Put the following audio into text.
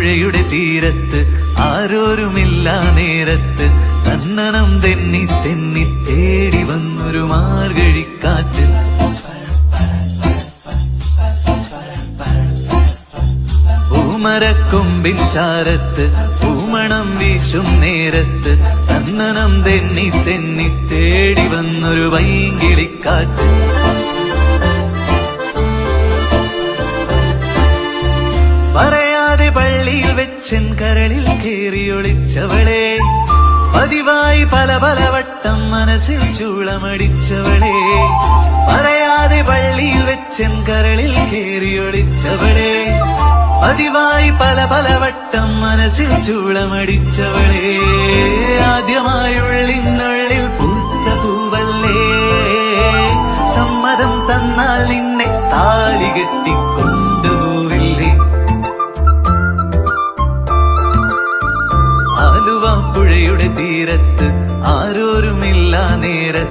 പുഴയുടെ തീരത്ത് ആരോരുമില്ല നേരത്ത് കണ്ണനം തെന്നി തെന്നി തേടി വന്നൊരു മാർഗഴിക്കാറ്റ്. പൂമരക്കൊമ്പിൻ ചാരത്ത് പൂമണം വീശും നേരത്ത് കണ്ണനം തെന്നി തെന്നി തേടി വന്നൊരു വൈങ്കിളിക്കാറ്റ്. പറയാതെ പള്ളിയിൽ വെച്ചൻ കരളിൽ കേറിയൊളിച്ചവളെ, പതിവായി പല പല വട്ടം മനസ്സിൽ ചൂളമടിച്ചവളെ. പറയാതെ പള്ളിയിൽ വെച്ചൻ കരളിൽ കേറിയൊളിച്ചവളെ, പതിവായി പല പല വട്ടം മനസ്സിൽ ചൂളമടിച്ചവളെ. ആദ്യമായുള്ളിനുള്ളിൽ പൂത്ത പൂവല്ലേ, സമ്മതം തന്നാൽ നിന്നെ താലി കെട്ടിക്കൊണ്ടുപോവില്ലേ. ആലുവ പുഴയുടെ തീരത്ത് ആരോരുമില്ല